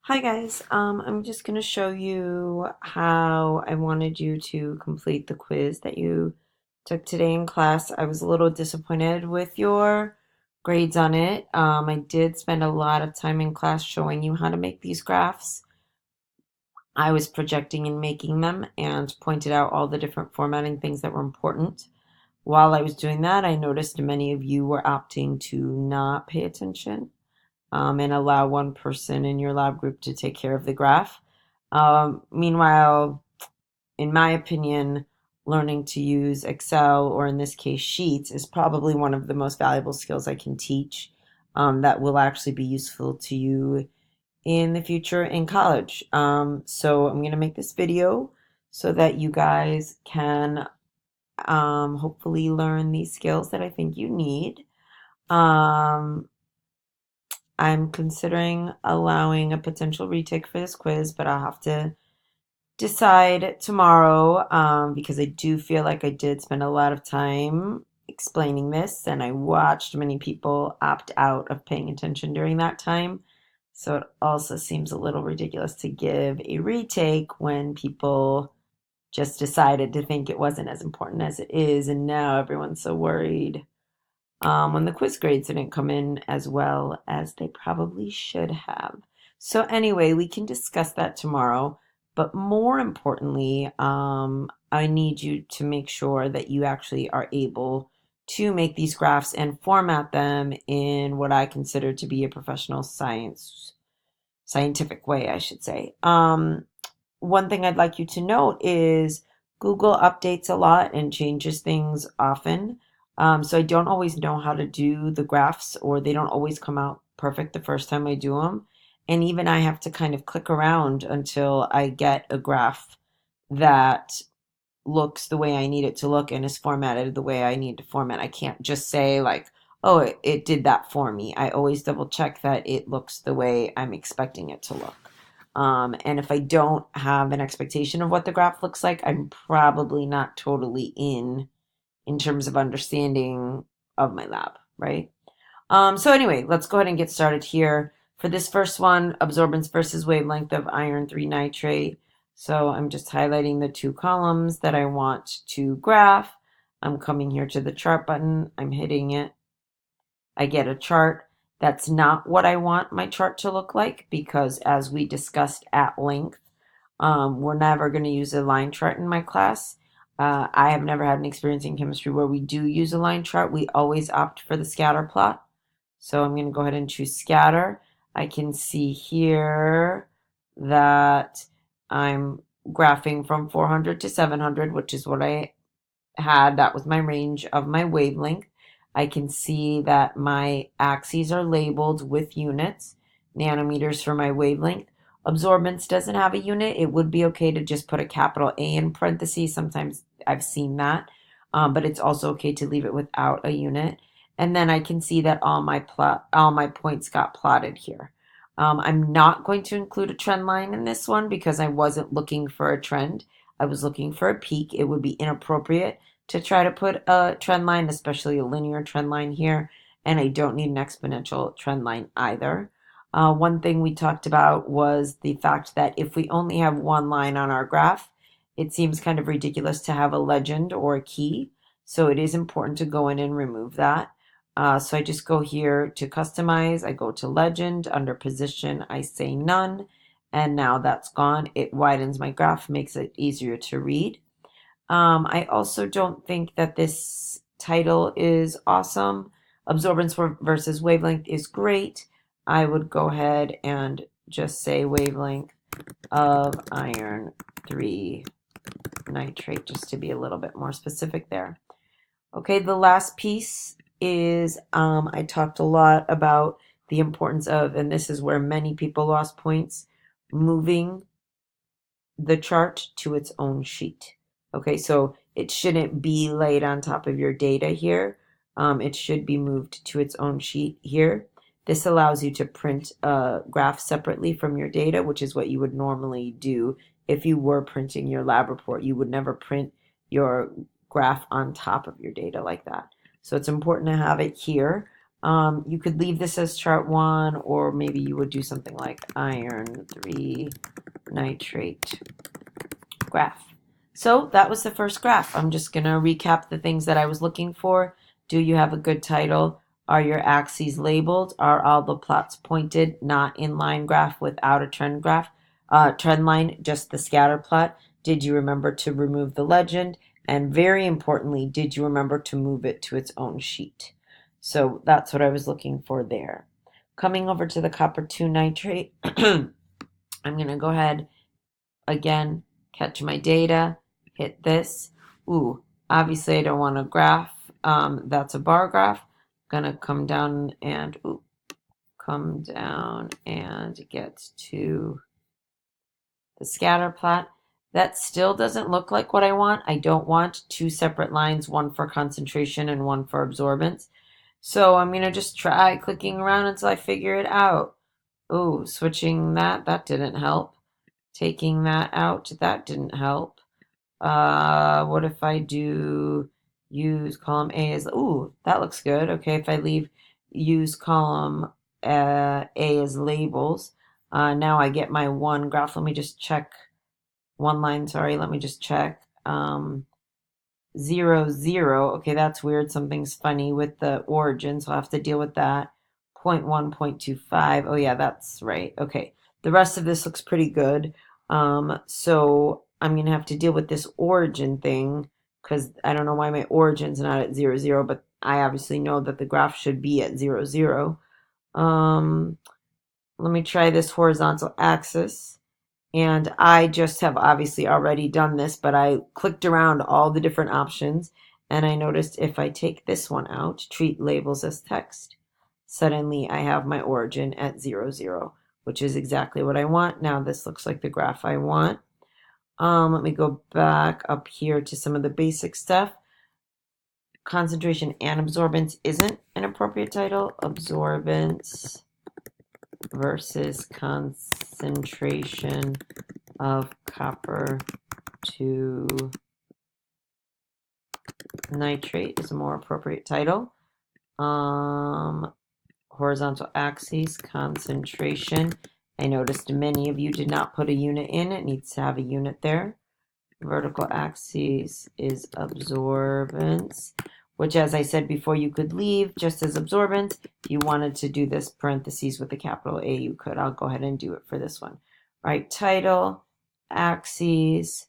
Hi guys, I'm just going to show you how I wanted you to complete the quiz that you took today in class. I was a little disappointed with your grades on it. I did spend a lot of time in class showing you how to make these graphs. I was projecting and making them and pointed out all the different formatting things that were important. While I was doing that, I noticed many of you were opting to not pay attention and allow one person in your lab group to take care of the graph. Meanwhile, in my opinion, learning to use Excel, or in this case, Sheets, is probably one of the most valuable skills I can teach that will actually be useful to you in the future in college. So I'm going to make this video so that you guys can hopefully learn these skills that I think you need. Um, I'm considering allowing a potential retake for this quiz, but I'll have to decide tomorrow because I do feel like I did spend a lot of time explaining this, and I watched many people opt out of paying attention during that time. So it also seems a little ridiculous to give a retake when people just decided to think it wasn't as important as it is, and now everyone's so worried when the quiz grades didn't come in as well as they probably should have. So, anyway, we can discuss that tomorrow. But more importantly, I need you to make sure that you actually are able to make these graphs and format them in what I consider to be a professional scientific way, I should say. One thing I'd like you to note is Google updates a lot and changes things often. So I don't always know how to do the graphs, or they don't always come out perfect the first time I do them. And even I have to kind of click around until I get a graph that looks the way I need it to look and is formatted the way I need to format. I can't just say, like, oh, it did that for me. I always double check that it looks the way I'm expecting it to look. And if I don't have an expectation of what the graph looks like, I'm probably not totally in terms of understanding of my lab, right? So anyway, let's go ahead and get started here. For this first one, absorbance versus wavelength of iron 3 nitrate. So I'm just highlighting the two columns that I want to graph. I'm coming here to the chart button. I'm hitting it. I get a chart. That's not what I want my chart to look like, because as we discussed at length, we're never going to use a line chart in my class. I have never had an experience in chemistry where we do use a line chart. We always opt for the scatter plot. So I'm going to go ahead and choose scatter. I can see here that I'm graphing from 400 to 700, which is what I had. That was my range of my wavelength. I can see that my axes are labeled with units, nanometers for my wavelength. Absorbance doesn't have a unit. It would be okay to just put a capital A in parentheses. Sometimes I've seen that, but it's also okay to leave it without a unit. And then I can see that all my points got plotted here. I'm not going to include a trend line in this one because I wasn't looking for a trend. I was looking for a peak. It would be inappropriate to try to put a trend line, especially a linear trend line here, and I don't need an exponential trend line either. One thing we talked about was the fact that if we only have one line on our graph, it seems kind of ridiculous to have a legend or a key, so it is important to go in and remove that. So I just go here to customize, I go to legend, under position I say none, and now that's gone. It widens my graph, makes it easier to read. I also don't think that this title is awesome. Absorbance versus wavelength is great. I would go ahead and just say wavelength of iron 3 nitrate, just to be a little bit more specific there. Okay, the last piece is I talked a lot about the importance of, and this is where many people lost points, moving the chart to its own sheet. Okay, so it shouldn't be laid on top of your data here. It should be moved to its own sheet here. This allows you to print a graph separately from your data, which is what you would normally do if you were printing your lab report. You would never print your graph on top of your data like that. So it's important to have it here. You could leave this as chart 1, or maybe you would do something like iron 3 nitrate graph. So that was the first graph. I'm just going to recap the things that I was looking for. Do you have a good title? Are your axes labeled? Are all the plots pointed? Not inline graph without a trend line, just the scatter plot. Did you remember to remove the legend? And very importantly, did you remember to move it to its own sheet? So that's what I was looking for there. Coming over to the copper 2 nitrate, I'm going to go ahead again, catch my data, hit this. Ooh, obviously I don't want a graph. That's a bar graph. Gonna come down and get to the scatter plot. That still doesn't look like what I want. I don't want two separate lines, one for concentration and one for absorbance. So I'm gonna just try clicking around until I figure it out. Oh, switching that didn't help. Taking that out, that didn't help. What if I do use column A as, ooh, that looks good. Okay, if I leave use column A as labels, now I get my one graph. Let me just check one line, sorry, let me just check. 0, 0. Okay, that's weird. Something's funny with the origin, so I'll have to deal with that. 0.1, 0.25. Oh yeah, that's right. Okay. The rest of this looks pretty good. So I'm gonna have to deal with this origin thing because I don't know why my origin's not at 0, 0, but I obviously know that the graph should be at 0, 0. Let me try this horizontal axis. And I just have obviously already done this, but I clicked around all the different options and I noticed if I take this one out, treat labels as text, suddenly I have my origin at 0, 0, which is exactly what I want. Now this looks like the graph I want. Let me go back up here to some of the basic stuff. Concentration and absorbance isn't an appropriate title. Absorbance versus concentration of copper to nitrate is a more appropriate title. Horizontal axis, concentration. I noticed many of you did not put a unit in. It needs to have a unit there. Vertical axis is absorbance, which, as I said before, you could leave just as absorbance. If you wanted to do this parentheses with a capital A, you could. I'll go ahead and do it for this one. Right, title, axes,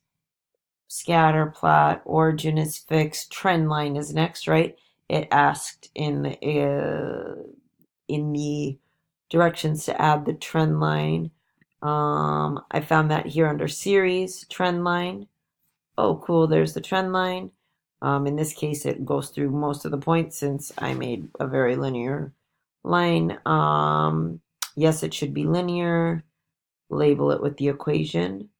scatter plot, origin is fixed, trend line is next, right? It asked in the directions to add the trend line. I found that here under series, trend line. Oh, cool, there's the trend line. In this case, it goes through most of the points since I made a very linear line. Yes, it should be linear. Label it with the equation.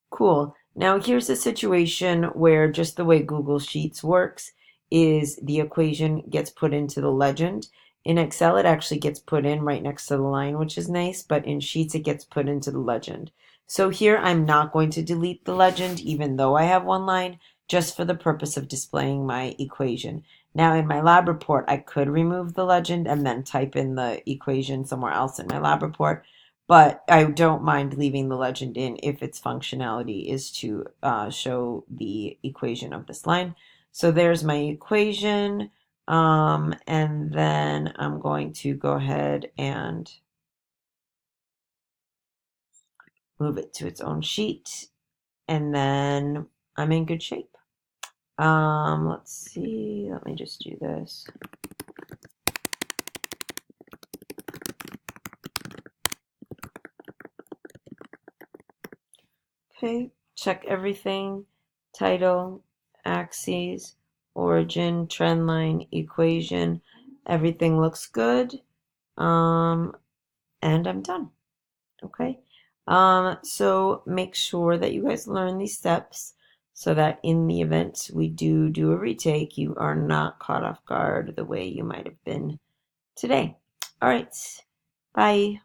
Cool. Now here's a situation where just the way Google Sheets works is the equation gets put into the legend. In Excel, it actually gets put in right next to the line, which is nice, but in Sheets, it gets put into the legend. So here, I'm not going to delete the legend, even though I have one line, just for the purpose of displaying my equation. Now, in my lab report, I could remove the legend and then type in the equation somewhere else in my lab report, but I don't mind leaving the legend in if its functionality is to show the equation of this line. So there's my equation. And then I'm going to go ahead and move it to its own sheet. And then I'm in good shape. Let's see. Let me just do this. Okay, check everything. Title, axes, origin, trend line, equation. Everything looks good. And I'm done. Okay. So make sure that you guys learn these steps so that in the event we do a retake, you are not caught off guard the way you might have been today. All right. Bye.